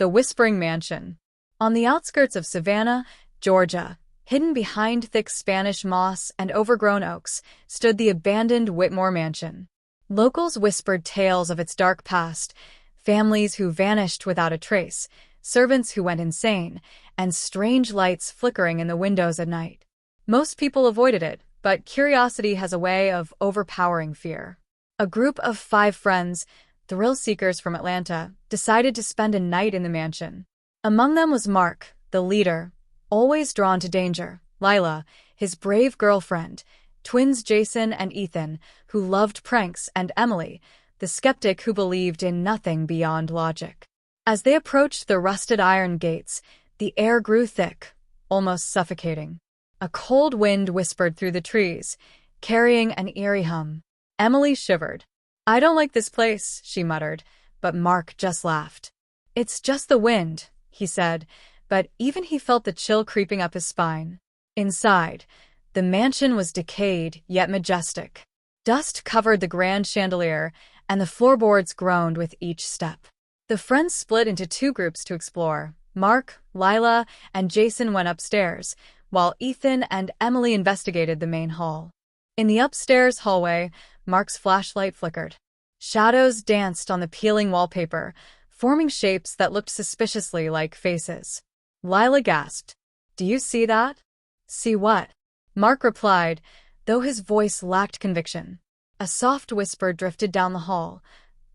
The Whispering Mansion. On the outskirts of Savannah, Georgia, hidden behind thick Spanish moss and overgrown oaks, stood the abandoned Whitmore Mansion. Locals whispered tales of its dark past, families who vanished without a trace, servants who went insane, and strange lights flickering in the windows at night. Most people avoided it, but curiosity has a way of overpowering fear. A group of 5 friends, thrill-seekers from Atlanta, decided to spend a night in the mansion. Among them was Mark, the leader, always drawn to danger, Lila, his brave girlfriend, twins Jason and Ethan, who loved pranks, and Emily, the skeptic who believed in nothing beyond logic. As they approached the rusted iron gates, the air grew thick, almost suffocating. A cold wind whispered through the trees, carrying an eerie hum. Emily shivered. "I don't like this place," she muttered, but Mark just laughed. "It's just the wind," he said, but even he felt the chill creeping up his spine. Inside, the mansion was decayed yet majestic. Dust covered the grand chandelier, and the floorboards groaned with each step. The friends split into 2 groups to explore. Mark, Lila, and Jason went upstairs, while Ethan and Emily investigated the main hall. In the upstairs hallway, Mark's flashlight flickered. Shadows danced on the peeling wallpaper, forming shapes that looked suspiciously like faces. Lila gasped. "Do you see that?" "See what?" Mark replied, though his voice lacked conviction. A soft whisper drifted down the hall.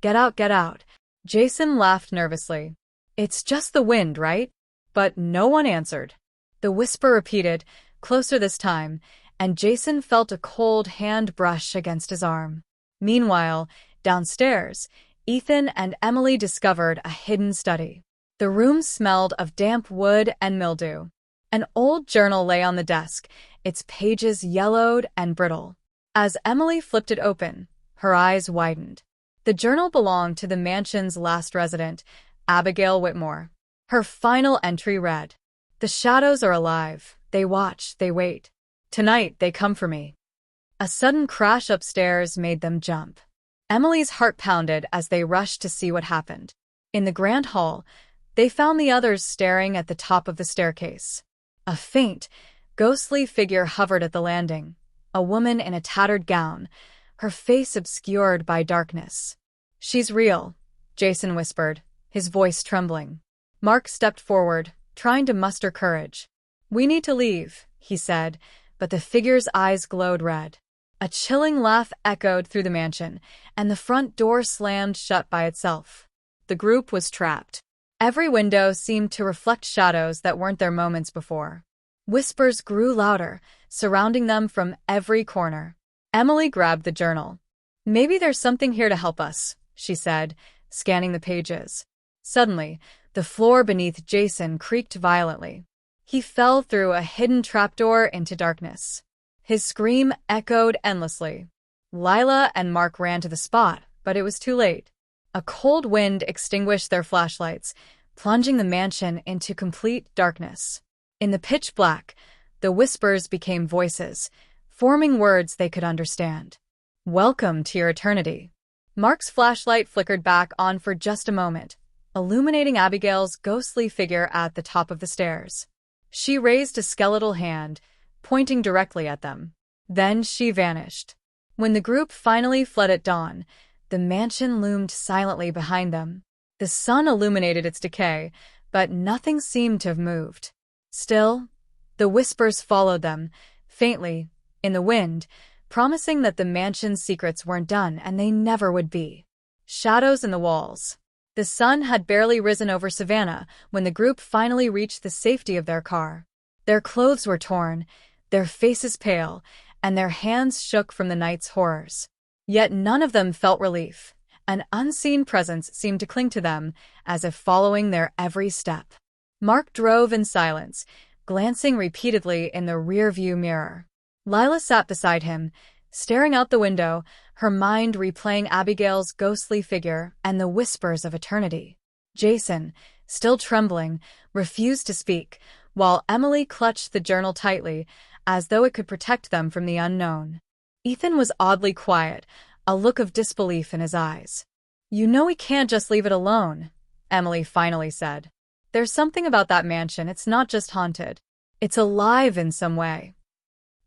"Get out, get out." Jason laughed nervously. "It's just the wind, right?" But no one answered. The whisper repeated, closer this time, and Jason felt a cold hand brush against his arm. Meanwhile, downstairs, Ethan and Emily discovered a hidden study. The room smelled of damp wood and mildew. An old journal lay on the desk, its pages yellowed and brittle. As Emily flipped it open, her eyes widened. The journal belonged to the mansion's last resident, Abigail Whitmore. Her final entry read, "The shadows are alive. They watch, they wait. Tonight they come for me." A sudden crash upstairs made them jump. Emily's heart pounded as they rushed to see what happened. In the grand hall, they found the others staring at the top of the staircase. A faint, ghostly figure hovered at the landing, a woman in a tattered gown, her face obscured by darkness. "She's real," Jason whispered, his voice trembling. Mark stepped forward, trying to muster courage. "We need to leave," he said, but the figure's eyes glowed red. A chilling laugh echoed through the mansion, and the front door slammed shut by itself. The group was trapped. Every window seemed to reflect shadows that weren't there moments before. Whispers grew louder, surrounding them from every corner. Emily grabbed the journal. "Maybe there's something here to help us," she said, scanning the pages. Suddenly, the floor beneath Jason creaked violently. He fell through a hidden trapdoor into darkness. His scream echoed endlessly. Lila and Mark ran to the spot, but it was too late. A cold wind extinguished their flashlights, plunging the mansion into complete darkness. In the pitch black, the whispers became voices, forming words they could understand. "Welcome to your eternity." Mark's flashlight flickered back on for just a moment, illuminating Abigail's ghostly figure at the top of the stairs. She raised a skeletal hand, pointing directly at them. Then she vanished. When the group finally fled at dawn, the mansion loomed silently behind them. The sun illuminated its decay, but nothing seemed to have moved. Still, the whispers followed them, faintly, in the wind, promising that the mansion's secrets weren't done and they never would be. Shadows in the walls. The sun had barely risen over Savannah when the group finally reached the safety of their car. Their clothes were torn, their faces pale, and their hands shook from the night's horrors. Yet none of them felt relief. An unseen presence seemed to cling to them, as if following their every step. Mark drove in silence, glancing repeatedly in the rearview mirror. Lila sat beside him, staring out the window, her mind replaying Abigail's ghostly figure and the whispers of eternity. Jason, still trembling, refused to speak, while Emily clutched the journal tightly, as though it could protect them from the unknown. Ethan was oddly quiet, a look of disbelief in his eyes. "You know we can't just leave it alone," Emily finally said. There's something about that mansion, it's not just haunted. It's alive in some way.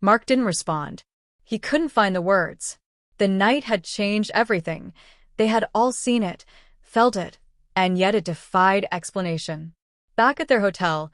Mark didn't respond. He couldn't find the words. The night had changed everything. They had all seen it, felt it, and yet it defied explanation. Back at their hotel,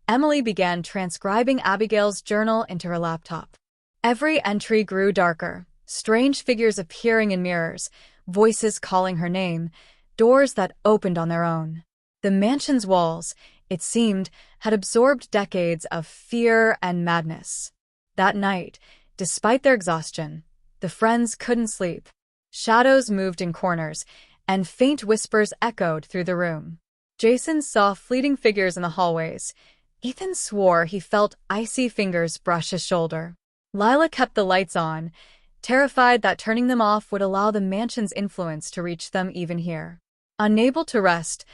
Emily began transcribing Abigail's journal into her laptop. Every entry grew darker, strange figures appearing in mirrors, voices calling her name, doors that opened on their own. The mansion's walls, it seemed, had absorbed decades of fear and madness. That night, despite their exhaustion, the friends couldn't sleep. Shadows moved in corners, and faint whispers echoed through the room. Jason saw fleeting figures in the hallways. Ethan swore he felt icy fingers brush his shoulder. Lila kept the lights on, terrified that turning them off would allow the mansion's influence to reach them even here. Unable to rest,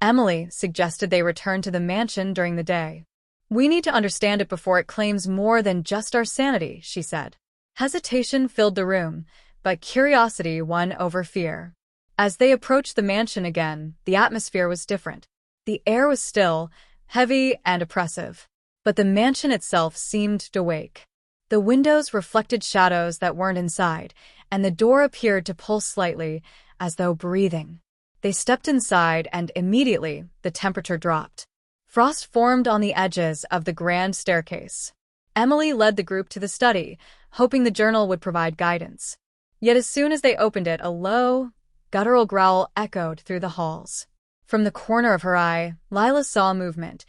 Emily suggested they return to the mansion during the day. "We need to understand it before it claims more than just our sanity," she said. Hesitation filled the room, but curiosity won over fear. As they approached the mansion again, the atmosphere was different. The air was still, heavy, and oppressive. But the mansion itself seemed to wake. The windows reflected shadows that weren't inside, and the door appeared to pulse slightly, as though breathing. They stepped inside, and immediately the temperature dropped. Frost formed on the edges of the grand staircase. Emily led the group to the study, hoping the journal would provide guidance. Yet as soon as they opened it, a low, guttural growl echoed through the halls. From the corner of her eye, Lila saw movement.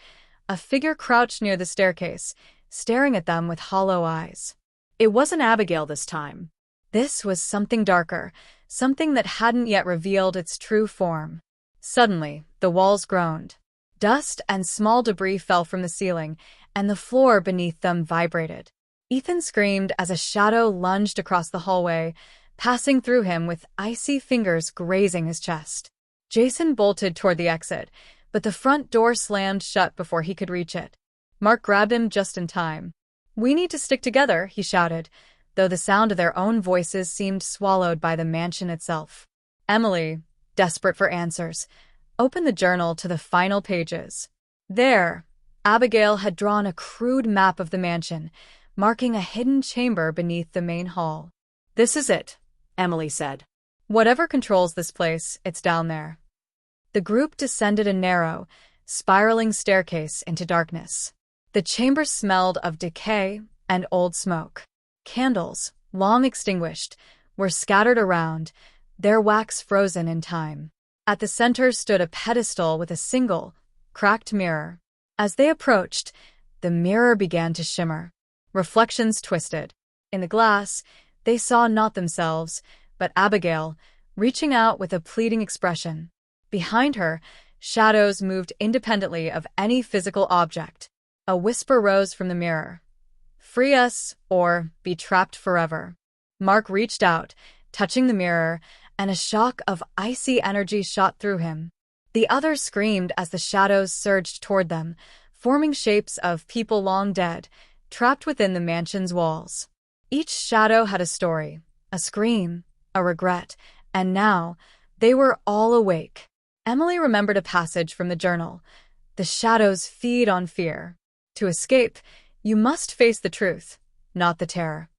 A figure crouched near the staircase, staring at them with hollow eyes. It wasn't Abigail this time. This was something darker, something that hadn't yet revealed its true form. Suddenly, the walls groaned. Dust and small debris fell from the ceiling, and the floor beneath them vibrated. Ethan screamed as a shadow lunged across the hallway, passing through him with icy fingers grazing his chest. Jason bolted toward the exit, but the front door slammed shut before he could reach it. Mark grabbed him just in time. "We need to stick together," he shouted, though the sound of their own voices seemed swallowed by the mansion itself. Emily, desperate for answers, opened the journal to the final pages. There, Abigail had drawn a crude map of the mansion, marking a hidden chamber beneath the main hall. "This is it," Emily said. "Whatever controls this place, it's down there." The group descended a narrow, spiraling staircase into darkness. The chamber smelled of decay and old smoke. Candles, long extinguished, were scattered around, their wax frozen in time. At the center stood a pedestal with a single, cracked mirror. As they approached, the mirror began to shimmer. Reflections twisted. In the glass, they saw not themselves, but Abigail, reaching out with a pleading expression. Behind her, shadows moved independently of any physical object. A whisper rose from the mirror. "Free us, or be trapped forever." Mark reached out, touching the mirror, and a shock of icy energy shot through him. The others screamed as the shadows surged toward them, forming shapes of people long dead, trapped within the mansion's walls. Each shadow had a story, a scream, a regret, and now they were all awake. Emily remembered a passage from the journal. "The shadows feed on fear. To escape, you must face the truth, not the terror."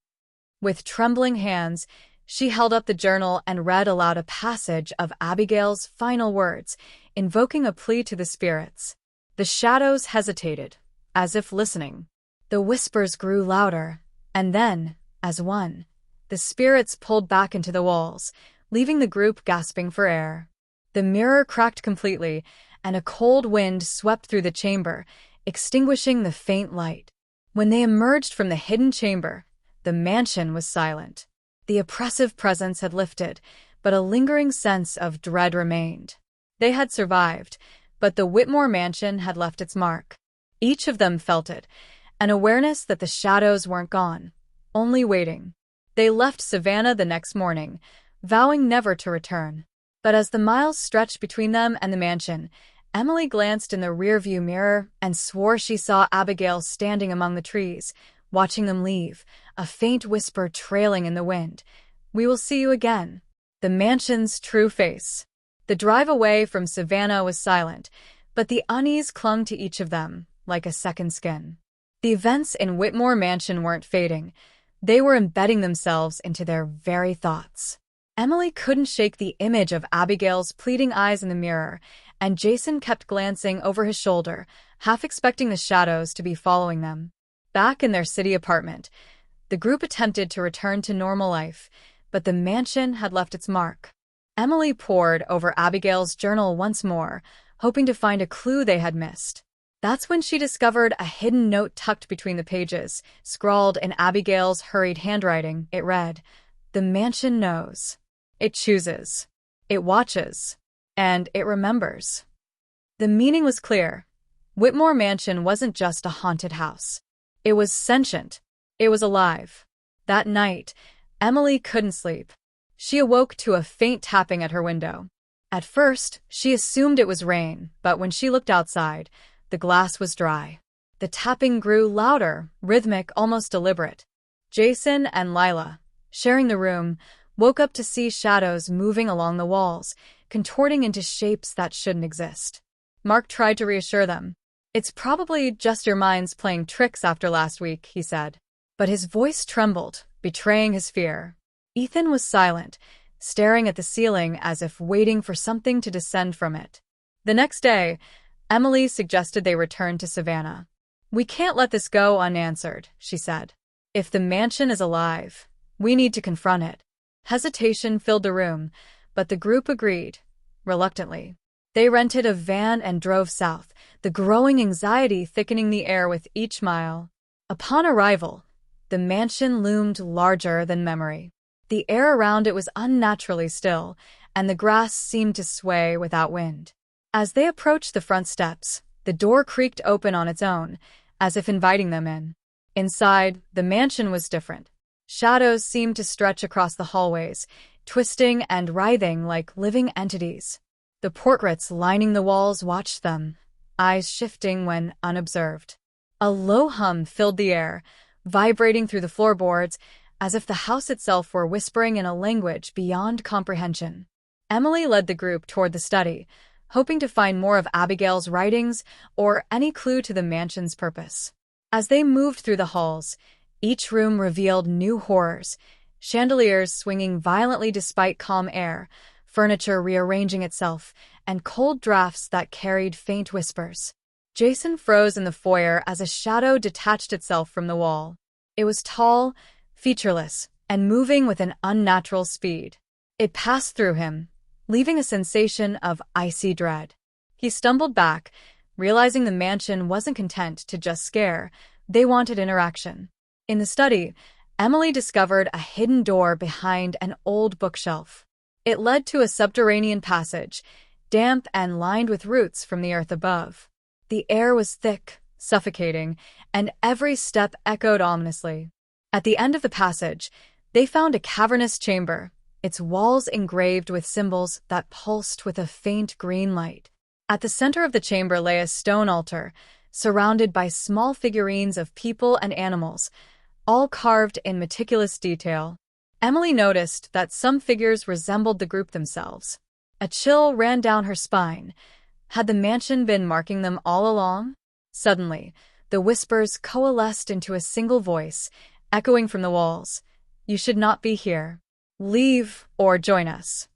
With trembling hands, she held up the journal and read aloud a passage of Abigail's final words, invoking a plea to the spirits. The shadows hesitated, as if listening. The whispers grew louder, and then, as one, the spirits pulled back into the walls, leaving the group gasping for air. The mirror cracked completely, and a cold wind swept through the chamber, extinguishing the faint light. When they emerged from the hidden chamber, the mansion was silent. The oppressive presence had lifted, but a lingering sense of dread remained. They had survived, but the Whitmore mansion had left its mark. Each of them felt it, an awareness that the shadows weren't gone, only waiting. They left Savannah the next morning, vowing never to return. But as the miles stretched between them and the mansion, Emily glanced in the rearview mirror and swore she saw Abigail standing among the trees, watching them leave, a faint whisper trailing in the wind. "We will see you again." The mansion's true face. The drive away from Savannah was silent, but the unease clung to each of them like a second skin. The events in Whitmore Mansion weren't fading. They were embedding themselves into their very thoughts. Emily couldn't shake the image of Abigail's pleading eyes in the mirror, and Jason kept glancing over his shoulder, half expecting the shadows to be following them. Back in their city apartment, the group attempted to return to normal life, but the mansion had left its mark. Emily pored over Abigail's journal once more, hoping to find a clue they had missed. That's when she discovered a hidden note tucked between the pages. Scrawled in Abigail's hurried handwriting, it read, "The mansion knows. It chooses. It watches. And it remembers." The meaning was clear. Whitmore Mansion wasn't just a haunted house. It was sentient. It was alive. That night, Emily couldn't sleep. She awoke to a faint tapping at her window. At first, she assumed it was rain, but when she looked outside, the glass was dry. The tapping grew louder, rhythmic, almost deliberate. Jason and Lila, sharing the room, woke up to see shadows moving along the walls, contorting into shapes that shouldn't exist. Mark tried to reassure them. "It's probably just your minds playing tricks after last week," he said. But his voice trembled, betraying his fear. Ethan was silent, staring at the ceiling as if waiting for something to descend from it. The next day, Emily suggested they return to Savannah. "We can't let this go unanswered," she said. "If the mansion is alive, we need to confront it." Hesitation filled the room, but the group agreed, reluctantly. They rented a van and drove south, the growing anxiety thickening the air with each mile. Upon arrival, the mansion loomed larger than memory. The air around it was unnaturally still, and the grass seemed to sway without wind. As they approached the front steps, the door creaked open on its own, as if inviting them in. Inside, the mansion was different. Shadows seemed to stretch across the hallways, twisting and writhing like living entities. The portraits lining the walls watched them, eyes shifting when unobserved. A low hum filled the air, vibrating through the floorboards, as if the house itself were whispering in a language beyond comprehension. Emily led the group toward the study, hoping to find more of Abigail's writings or any clue to the mansion's purpose. As they moved through the halls, each room revealed new horrors, chandeliers swinging violently despite calm air, furniture rearranging itself, and cold drafts that carried faint whispers. Jason froze in the foyer as a shadow detached itself from the wall. It was tall, featureless, and moving with an unnatural speed. It passed through him, leaving a sensation of icy dread. He stumbled back, realizing the mansion wasn't content to just scare. They wanted interaction. In the study, Emily discovered a hidden door behind an old bookshelf. It led to a subterranean passage, damp and lined with roots from the earth above. The air was thick, suffocating, and every step echoed ominously. At the end of the passage, they found a cavernous chamber, its walls engraved with symbols that pulsed with a faint green light. At the center of the chamber lay a stone altar, surrounded by small figurines of people and animals, all carved in meticulous detail. Emily noticed that some figures resembled the group themselves. A chill ran down her spine. Had the mansion been marking them all along? Suddenly, the whispers coalesced into a single voice, echoing from the walls. "You should not be here. Leave or join us."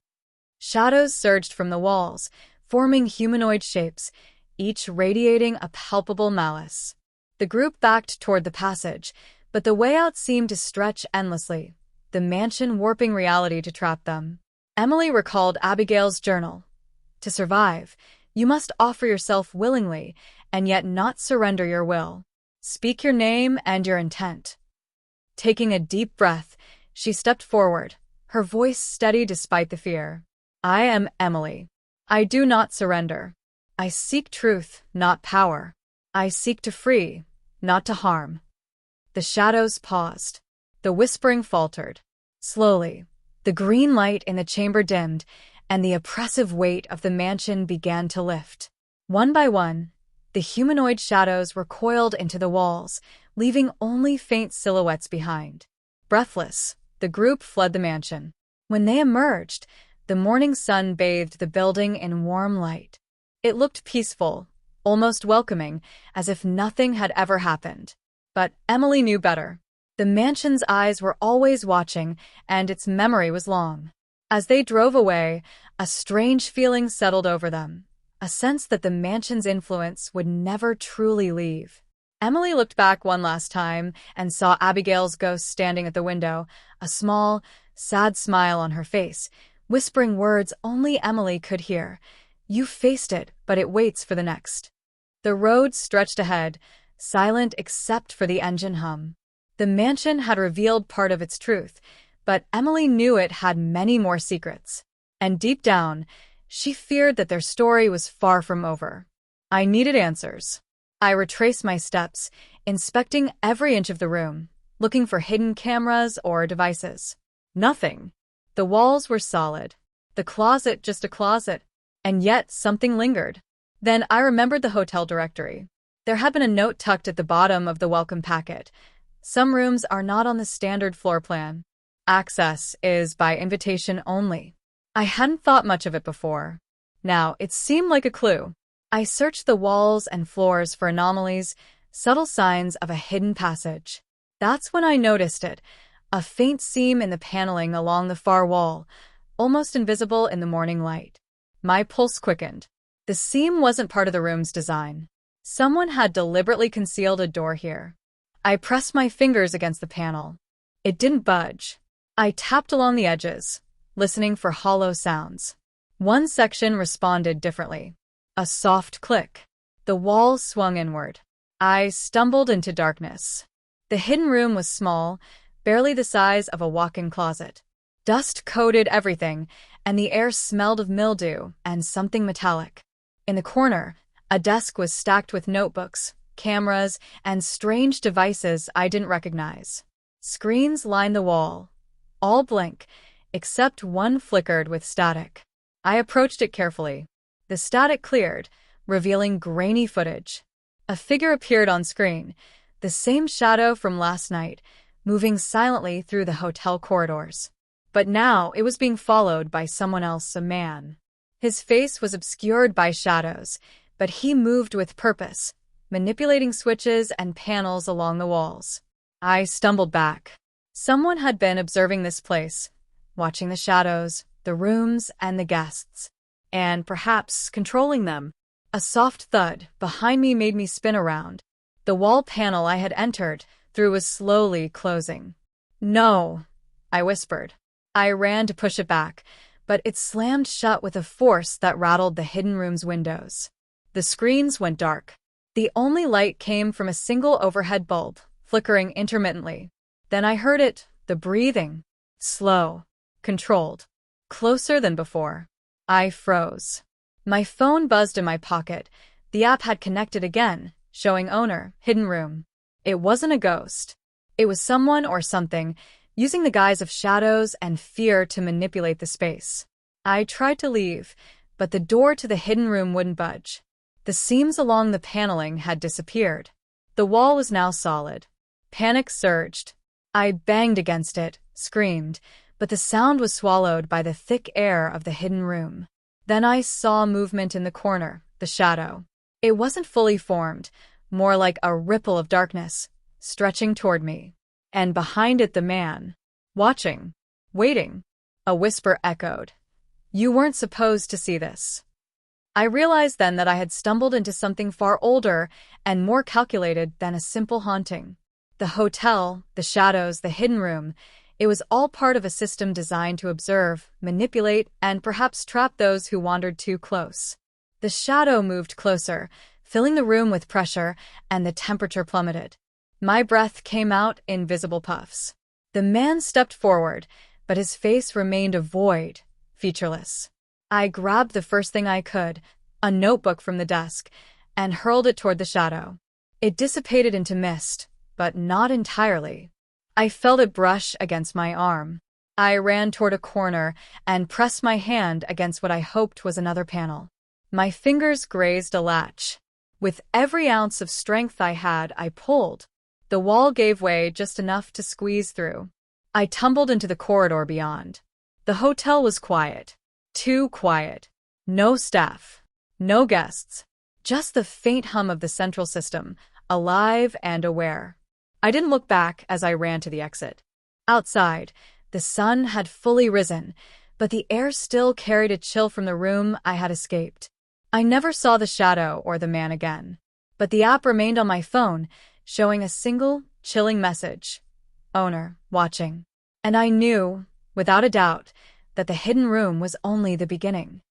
Shadows surged from the walls, forming humanoid shapes, each radiating a palpable malice. The group backed toward the passage, but the way out seemed to stretch endlessly, the mansion warping reality to trap them. Emily recalled Abigail's journal. "To survive, you must offer yourself willingly, and yet not surrender your will. Speak your name and your intent." Taking a deep breath, she stepped forward, her voice steady despite the fear. "I am Emily. I do not surrender. I seek truth, not power. I seek to free, not to harm." The shadows paused. The whispering faltered. Slowly, the green light in the chamber dimmed, and the oppressive weight of the mansion began to lift. One by one, the humanoid shadows recoiled into the walls, leaving only faint silhouettes behind. Breathless, the group fled the mansion. When they emerged, the morning sun bathed the building in warm light. It looked peaceful, almost welcoming, as if nothing had ever happened. But Emily knew better. The mansion's eyes were always watching, and its memory was long. As they drove away, a strange feeling settled over them, a sense that the mansion's influence would never truly leave. Emily looked back one last time and saw Abigail's ghost standing at the window, a small, sad smile on her face, whispering words only Emily could hear. "You faced it, but it waits for the next." The road stretched ahead, silent except for the engine hum. The mansion had revealed part of its truth, but Emily knew it had many more secrets. And deep down, she feared that their story was far from over. I needed answers. I retraced my steps, inspecting every inch of the room, looking for hidden cameras or devices. Nothing. The walls were solid. The closet just a closet. And yet something lingered. Then I remembered the hotel directory. There had been a note tucked at the bottom of the welcome packet. Some rooms are not on the standard floor plan. Access is by invitation only. I hadn't thought much of it before. Now, it seemed like a clue. I searched the walls and floors for anomalies, subtle signs of a hidden passage. That's when I noticed it, a faint seam in the paneling along the far wall, almost invisible in the morning light. My pulse quickened. The seam wasn't part of the room's design. Someone had deliberately concealed a door here. I pressed my fingers against the panel. It didn't budge. I tapped along the edges, listening for hollow sounds. One section responded differently. A soft click. The wall swung inward. I stumbled into darkness. The hidden room was small, barely the size of a walk-in closet. Dust coated everything, and the air smelled of mildew and something metallic. In the corner, a desk was stacked with notebooks, cameras, and strange devices I didn't recognize. Screens lined the wall, all blank, except one flickered with static. I approached it carefully. The static cleared, revealing grainy footage. A figure appeared on screen, the same shadow from last night, moving silently through the hotel corridors. But now it was being followed by someone else, a man. His face was obscured by shadows, but he moved with purpose, manipulating switches and panels along the walls. I stumbled back. Someone had been observing this place, watching the shadows, the rooms, and the guests, and perhaps controlling them. A soft thud behind me made me spin around. The wall panel I had entered through was slowly closing. "No," I whispered. I ran to push it back, but it slammed shut with a force that rattled the hidden room's windows. The screens went dark. The only light came from a single overhead bulb, flickering intermittently. Then I heard it, the breathing. Slow, controlled, closer than before. I froze. My phone buzzed in my pocket. The app had connected again, showing owner, hidden room. It wasn't a ghost. It was someone or something, using the guise of shadows and fear to manipulate the space. I tried to leave, but the door to the hidden room wouldn't budge. The seams along the paneling had disappeared. The wall was now solid. Panic surged. I banged against it, screamed, but the sound was swallowed by the thick air of the hidden room. Then I saw movement in the corner, the shadow. It wasn't fully formed, more like a ripple of darkness, stretching toward me. And behind it the man. Watching. Waiting. A whisper echoed. "You weren't supposed to see this." I realized then that I had stumbled into something far older and more calculated than a simple haunting. The hotel, the shadows, the hidden room, it was all part of a system designed to observe, manipulate, and perhaps trap those who wandered too close. The shadow moved closer, filling the room with pressure, and the temperature plummeted. My breath came out in visible puffs. The man stepped forward, but his face remained a void, featureless. I grabbed the first thing I could, a notebook from the desk, and hurled it toward the shadow. It dissipated into mist, but not entirely. I felt it brush against my arm. I ran toward a corner and pressed my hand against what I hoped was another panel. My fingers grazed a latch. With every ounce of strength I had, I pulled. The wall gave way just enough to squeeze through. I tumbled into the corridor beyond. The hotel was quiet. Too quiet. No staff. No guests. Just the faint hum of the central system, alive and aware. I didn't look back as I ran to the exit. Outside, the sun had fully risen, but the air still carried a chill from the room I had escaped. I never saw the shadow or the man again, but the app remained on my phone, showing a single, chilling message. Owner, watching. And I knew, without a doubt, that the hidden room was only the beginning.